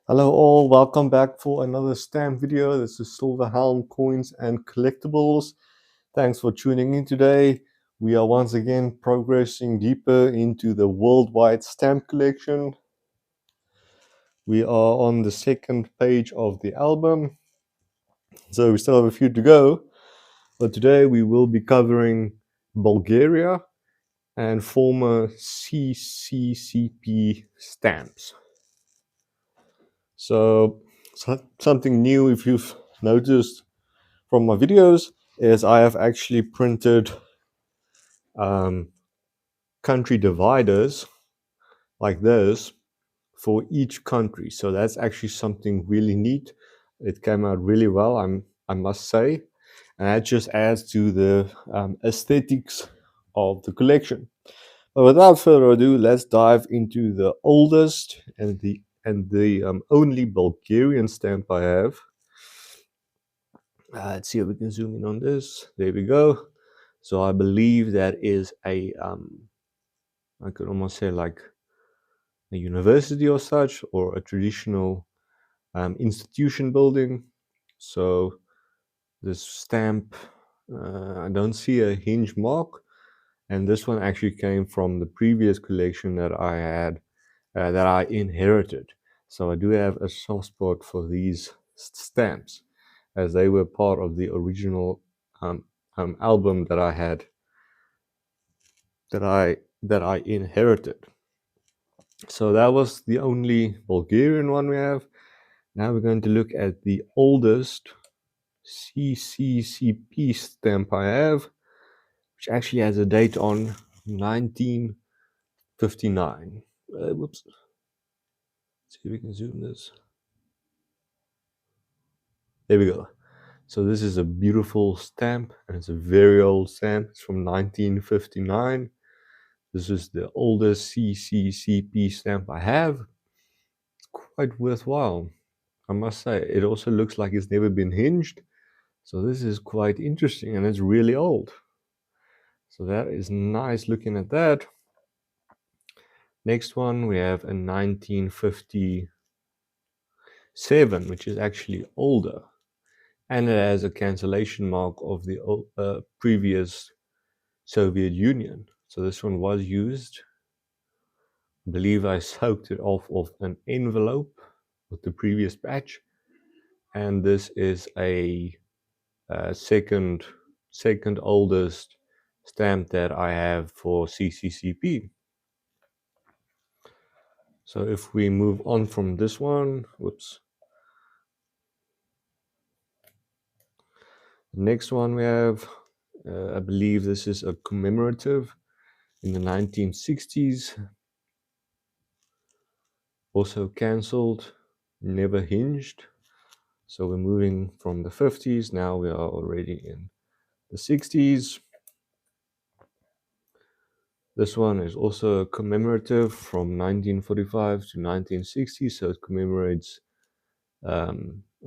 Hello all, welcome back for another stamp video. This is Silver Helm Coins and Collectibles. Thanks for tuning in today. We are once again progressing deeper into the worldwide stamp collection. We are on the second page of the album, so we still have a few to go. But today we will be covering Bulgaria and former CCCP stamps. So something new, if you've noticed from my videos, is I have actually printed country dividers like this for each country. So that's actually something really neat. It came out really well, I must say, and that just adds to the aesthetics of the collection. But without further ado, let's dive into the oldest and the only Bulgarian stamp I have. Let's see if we can zoom in on this. There we go. So I believe that is a, I could almost say like a university or such, or a traditional institution building. So this stamp, I don't see a hinge mark. And this one actually came from the previous collection that I had, that I inherited. So I do have a soft spot for these stamps, as they were part of the original album that I had, that I inherited. So that was the only Bulgarian one we have. Now we're going to look at the oldest CCCP stamp I have, which actually has a date on 1959. Whoops. Let's see if we can zoom this. There we go. So this is a beautiful stamp, and it's a very old stamp. It's from 1959. This is the oldest CCCP stamp I have. It's quite worthwhile, I must say. It also looks like it's never been hinged. So this is quite interesting, and it's really old. So that is nice looking at that. Next one, we have a 1957, which is actually older. And it has a cancellation mark of the previous Soviet Union. So this one was used. I believe I soaked it off of an envelope with the previous batch. And this is a second oldest stamp that I have for CCCP. So if we move on from this one, whoops. The next one we have, I believe this is a commemorative in the 1960s. Also cancelled, never hinged. So we're moving from the 50s. Now we are already in the 60s. This one is also a commemorative from 1945 to 1960. So it commemorates, I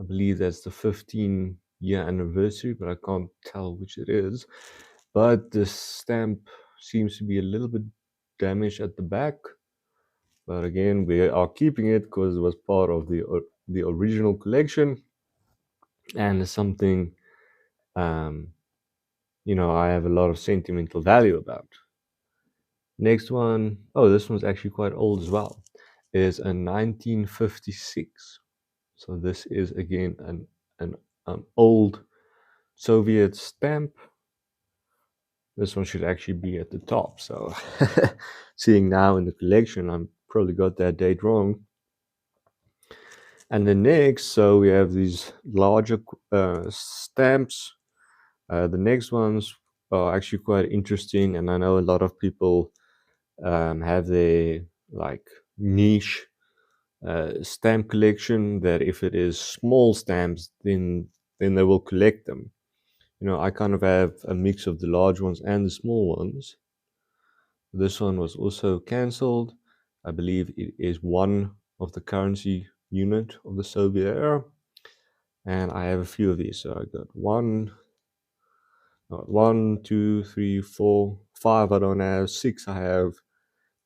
believe that's the 15-year anniversary, but I can't tell which it is. But the stamp seems to be a little bit damaged at the back. But again, we are keeping it because it was part of the original collection, and it's something, you know, I have a lot of sentimental value about. Next one, oh, this one's actually quite old as well, is a 1956. So this is again an old Soviet stamp. This one should actually be at the top. So seeing now in the collection, I probably got that date wrong. And then next, so we have these larger stamps. The next ones are actually quite interesting, and I know a lot of people have their like niche stamp collection, that if it is small stamps, then they will collect them. You know, I kind of have a mix of the large ones and the small ones. This one was also cancelled. I believe it is one of the currency unit of the Soviet era. And I have a few of these. So I got 2, 3, 4, 5 I don't have, 6 I have,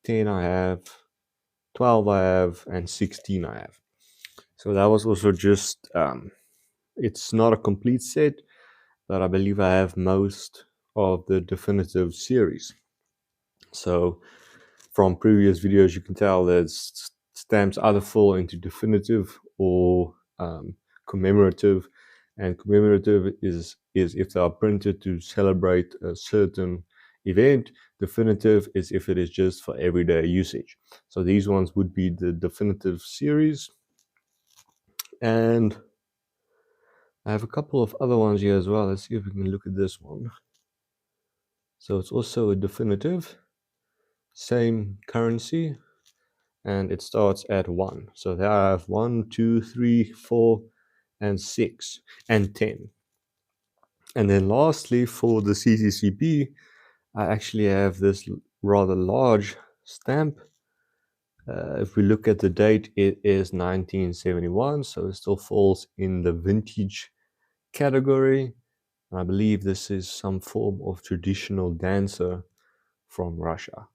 10 I have, 12 I have, and 16 I have. So that was also just, it's not a complete set, but I believe I have most of the definitive series. So from previous videos, you can tell that stamps either fall into definitive or commemorative. And commemorative is if they are printed to celebrate a certain event. Definitive is if it is just for everyday usage. So these ones would be the definitive series. And I have a couple of other ones here as well. Let's see if we can look at this one. So it's also a definitive, same currency, and it starts at 1. So there I have 1, 2, 3, 4, and 6, and 10. And then lastly, for the CCCP, I actually have this rather large stamp. If we look at the date, it is 1971, so it still falls in the vintage category. I believe this is some form of traditional dancer from Russia.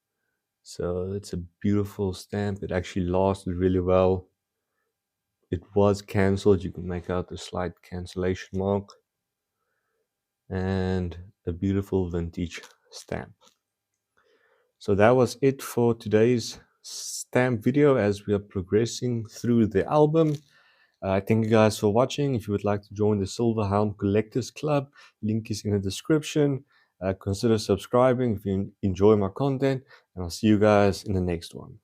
So it's a beautiful stamp. It actually lasted really well. It was cancelled. You can make out the slight cancellation mark. And a beautiful vintage stamp. So that was it for today's stamp video as we are progressing through the album. Thank you guys for watching. If you would like to join the Silver Helm Collectors Club, link is in the description. Consider subscribing if you enjoy my content, and I'll see you guys in the next one.